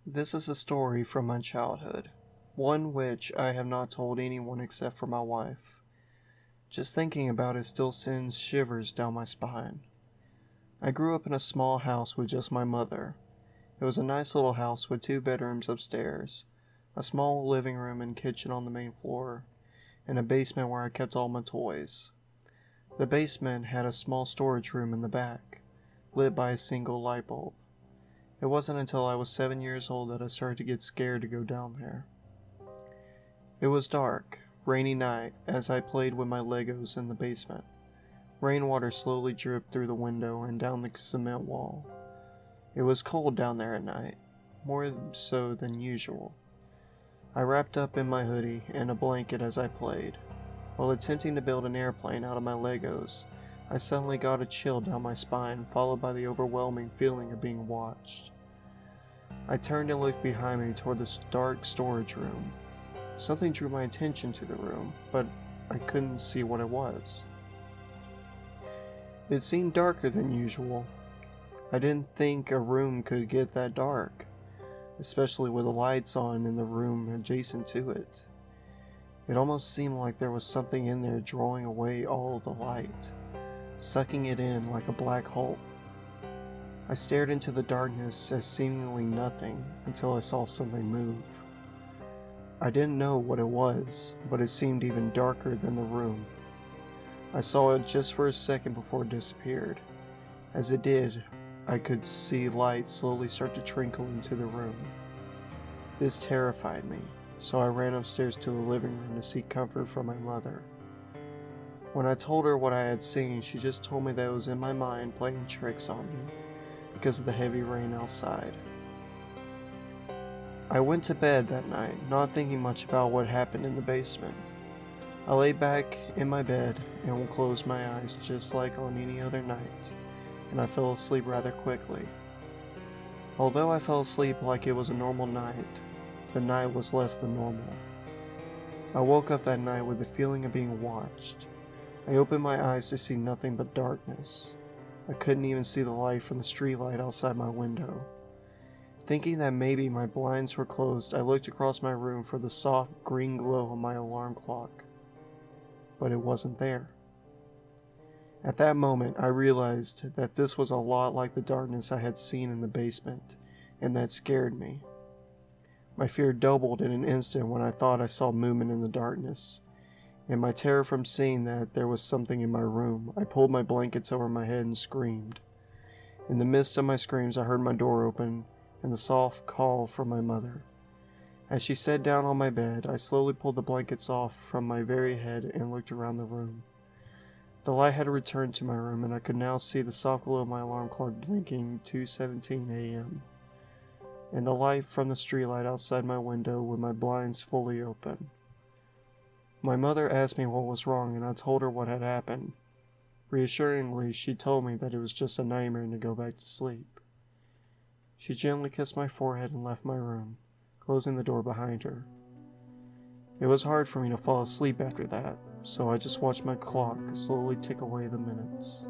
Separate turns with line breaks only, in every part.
This is a story from my childhood, one which I have not told anyone except for my wife. Just thinking about it still sends shivers down my spine. I grew up in a small house with just my mother. It was a nice little house with 2 bedrooms upstairs, a small living room and kitchen on the main floor, and a basement where I kept all my toys. The basement had a small storage room in the back, lit by a single light bulb. It wasn't until I was 7 years old that I started to get scared to go down there. It was dark, rainy night as I played with my Legos in the basement. Rainwater slowly dripped through the window and down the cement wall. It was cold down there at night, more so than usual. I wrapped up in my hoodie and a blanket as I played. While attempting to build an airplane out of my Legos, I suddenly got a chill down my spine, followed by the overwhelming feeling of being watched. I turned and looked behind me toward the dark storage room. Something drew my attention to the room, but I couldn't see what it was. It seemed darker than usual. I didn't think a room could get that dark, especially with the lights on in the room adjacent to it. It almost seemed like there was something in there drawing away all the light, sucking it in like a black hole. I stared into the darkness as seemingly nothing until I saw something move. I didn't know what it was, but it seemed even darker than the room. I saw it just for a second before it disappeared. As it did, I could see light slowly start to trickle into the room. This terrified me, so I ran upstairs to the living room to seek comfort from my mother. When I told her what I had seen, she just told me that it was in my mind playing tricks on me because of the heavy rain outside. I went to bed that night, not thinking much about what happened in the basement. I lay back in my bed and closed my eyes just like on any other night, and I fell asleep rather quickly. Although I fell asleep like it was a normal night, the night was less than normal. I woke up that night with the feeling of being watched. I opened my eyes to see nothing but darkness. I couldn't even see the light from the streetlight outside my window. Thinking that maybe my blinds were closed, I looked across my room for the soft green glow of my alarm clock. But it wasn't there. At that moment, I realized that this was a lot like the darkness I had seen in the basement, and that scared me. My fear doubled in an instant when I thought I saw movement in the darkness. In my terror from seeing that there was something in my room, I pulled my blankets over my head and screamed. In the midst of my screams, I heard my door open and the soft call from my mother. As she sat down on my bed, I slowly pulled the blankets off from my very head and looked around the room. The light had returned to my room, and I could now see the soft glow of my alarm clock blinking 2:17 a.m. and the light from the streetlight outside my window with my blinds fully open. My mother asked me what was wrong, and I told her what had happened. Reassuringly, she told me that it was just a nightmare and to go back to sleep. She gently kissed my forehead and left my room, closing the door behind her. It was hard for me to fall asleep after that, so I just watched my clock slowly tick away the minutes.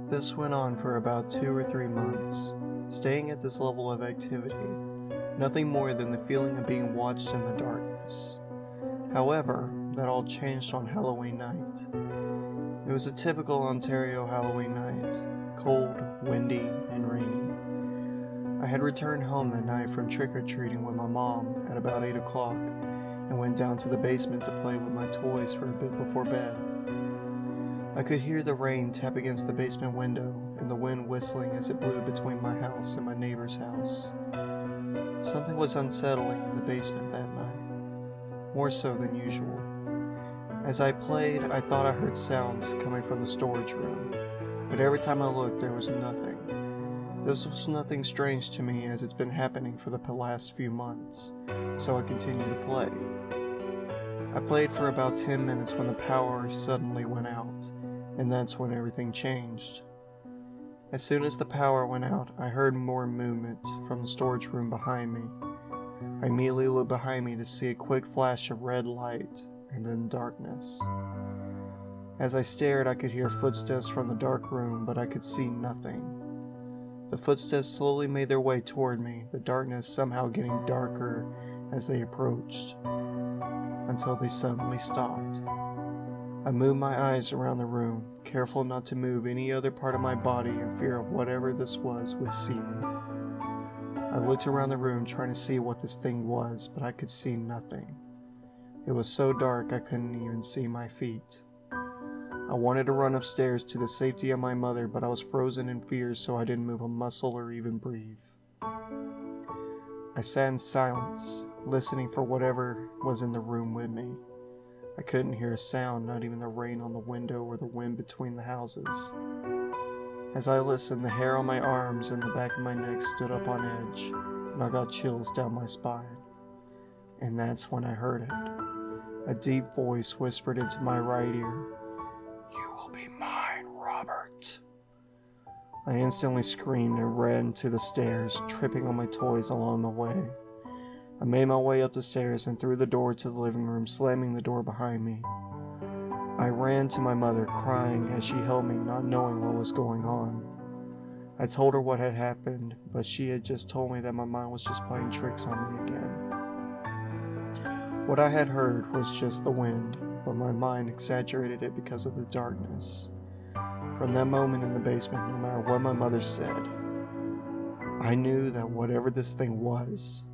This went on for about 2 or 3 months, staying at this level of activity, nothing more than the feeling of being watched in the darkness. However, that all changed on Halloween night. It was a typical Ontario Halloween night, cold, windy, and rainy. I had returned home that night from trick-or-treating with my mom at about 8 o'clock and went down to the basement to play with my toys for a bit before bed. I could hear the rain tap against the basement window and the wind whistling as it blew between my house and my neighbor's house. Something was unsettling in the basement that night, more so than usual. As I played, I thought I heard sounds coming from the storage room, but every time I looked, there was nothing. This was nothing strange to me as it's been happening for the last few months, so I continued to play. I played for about 10 minutes when the power suddenly went out, and that's when everything changed. As soon as the power went out, I heard more movement from the storage room behind me. I immediately looked behind me to see a quick flash of red light, and then darkness. As I stared, I could hear footsteps from the dark room, but I could see nothing. The footsteps slowly made their way toward me, the darkness somehow getting darker as they approached, until they suddenly stopped. I moved my eyes around the room, careful not to move any other part of my body in fear of whatever this was would see me. I looked around the room trying to see what this thing was, but I could see nothing. It was so dark I couldn't even see my feet. I wanted to run upstairs to the safety of my mother, but I was frozen in fear, so I didn't move a muscle or even breathe. I sat in silence, listening for whatever was in the room with me. I couldn't hear a sound, not even the rain on the window or the wind between the houses. As I listened, the hair on my arms and the back of my neck stood up on edge, and I got chills down my spine. And that's when I heard it. A deep voice whispered into my right ear, "You will be mine, Robert." I instantly screamed and ran to the stairs, tripping on my toys along the way. I made my way up the stairs and through the door to the living room, slamming the door behind me. I ran to my mother, crying as she held me, not knowing what was going on. I told her what had happened, but she had just told me that my mind was just playing tricks on me again. What I had heard was just the wind, but my mind exaggerated it because of the darkness. From that moment in the basement, no matter what my mother said, I knew that whatever this thing was,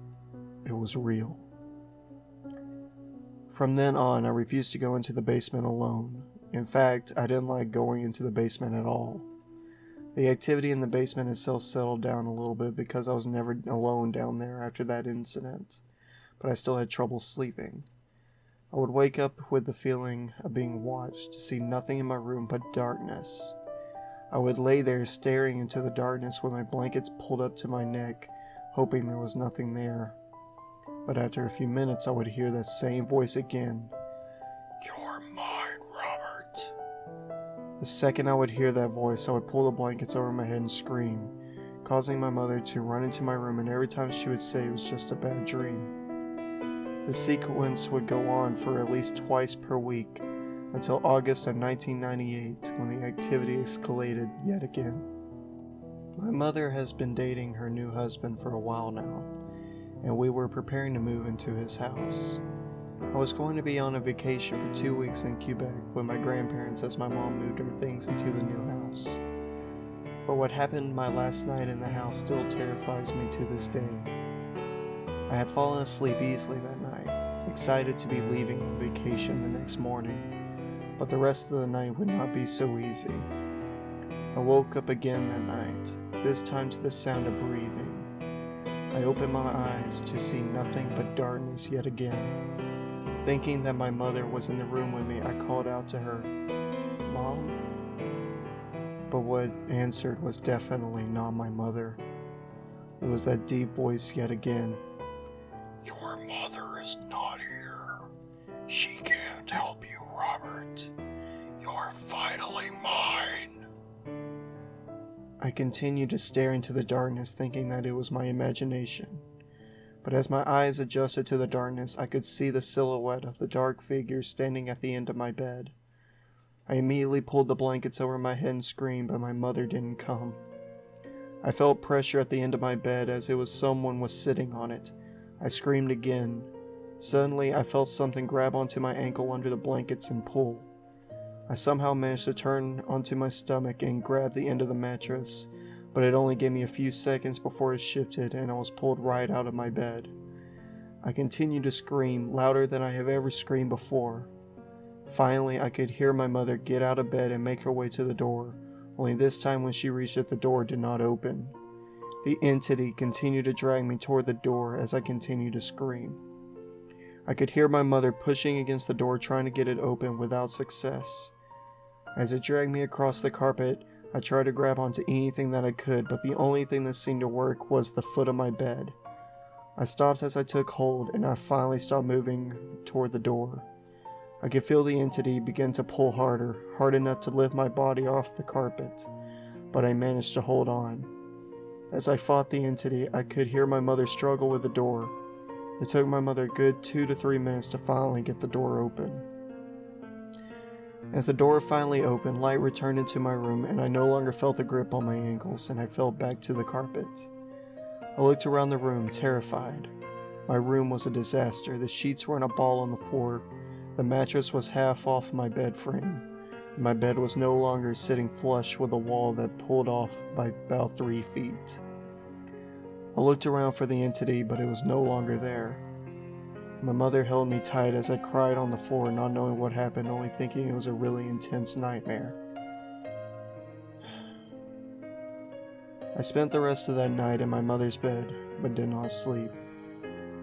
it was real. From then on, I refused to go into the basement alone. In fact, I didn't like going into the basement at all. The activity in the basement itself settled down a little bit because I was never alone down there after that incident, but I still had trouble sleeping. I would wake up with the feeling of being watched, to see nothing in my room but darkness. I would lay there staring into the darkness with my blankets pulled up to my neck, hoping there was nothing there. But after a few minutes, I would hear that same voice again. "You're mine, Robert." The second I would hear that voice, I would pull the blankets over my head and scream, causing my mother to run into my room, and every time she would say it was just a bad dream. The sequence would go on for at least twice per week, until August of 1998, when the activity escalated yet again. My mother has been dating her new husband for a while now, and we were preparing to move into his house. I was going to be on a vacation for 2 weeks in Quebec with my grandparents as my mom moved her things into the new house. But what happened my last night in the house still terrifies me to this day. I had fallen asleep easily that night, excited to be leaving on vacation the next morning, but the rest of the night would not be so easy. I woke up again that night, this time to the sound of breathing. I opened my eyes to see nothing but darkness yet again. Thinking that my mother was in the room with me, I called out to her, "Mom?" But what answered was definitely not my mother. It was that deep voice yet again. "Your mother is not here. She can't help you, Robert. You're finally mine." I continued to stare into the darkness, thinking that it was my imagination. But as my eyes adjusted to the darkness, I could see the silhouette of the dark figure standing at the end of my bed. I immediately pulled the blankets over my head and screamed, but my mother didn't come. I felt pressure at the end of my bed as it was someone was sitting on it. I screamed again. Suddenly, I felt something grab onto my ankle under the blankets and pull. I somehow managed to turn onto my stomach and grab the end of the mattress, but it only gave me a few seconds before it shifted and I was pulled right out of my bed. I continued to scream, louder than I have ever screamed before. Finally, I could hear my mother get out of bed and make her way to the door, only this time when she reached it, the door did not open. The entity continued to drag me toward the door as I continued to scream. I could hear my mother pushing against the door, trying to get it open without success. As it dragged me across the carpet, I tried to grab onto anything that I could, but the only thing that seemed to work was the foot of my bed. I stopped as I took hold, and I finally stopped moving toward the door. I could feel the entity begin to pull harder, hard enough to lift my body off the carpet, but I managed to hold on. As I fought the entity, I could hear my mother struggle with the door. It took my mother a good 2 to 3 minutes to finally get the door open. As the door finally opened, light returned into my room, and I no longer felt the grip on my ankles, and I fell back to the carpet. I looked around the room, terrified. My room was a disaster. The sheets were in a ball on the floor. The mattress was half off my bed frame. My bed was no longer sitting flush with a wall that pulled off by about 3 feet. I looked around for the entity, but it was no longer there. My mother held me tight as I cried on the floor, not knowing what happened, only thinking it was a really intense nightmare. I spent the rest of that night in my mother's bed, but did not sleep.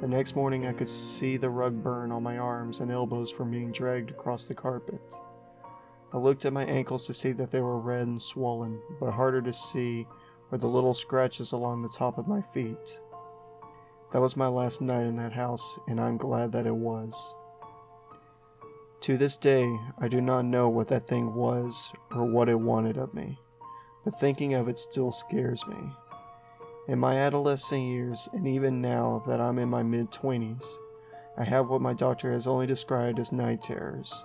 The next morning I could see the rug burn on my arms and elbows from being dragged across the carpet. I looked at my ankles to see that they were red and swollen, but harder to see were the little scratches along the top of my feet. That was my last night in that house, and I'm glad that it was. To this day, I do not know what that thing was or what it wanted of me, but thinking of it still scares me. In my adolescent years, and even now that I'm in my mid-20s, I have what my doctor has only described as night terrors.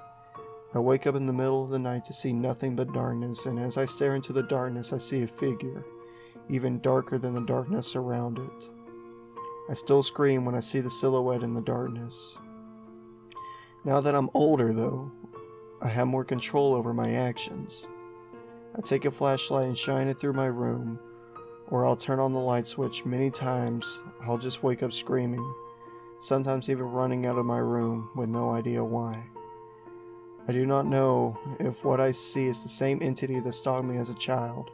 I wake up in the middle of the night to see nothing but darkness, and as I stare into the darkness, I see a figure, even darker than the darkness around it. I still scream when I see the silhouette in the darkness. Now that I'm older, though, I have more control over my actions. I take a flashlight and shine it through my room, or I'll turn on the light switch. Many times, I'll just wake up screaming, sometimes even running out of my room with no idea why. I do not know if what I see is the same entity that stalked me as a child,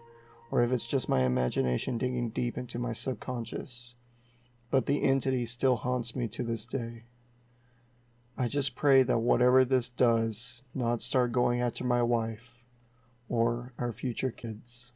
or if it's just my imagination digging deep into my subconscious. But the entity still haunts me to this day. I just pray that whatever this does not start going after my wife or our future kids.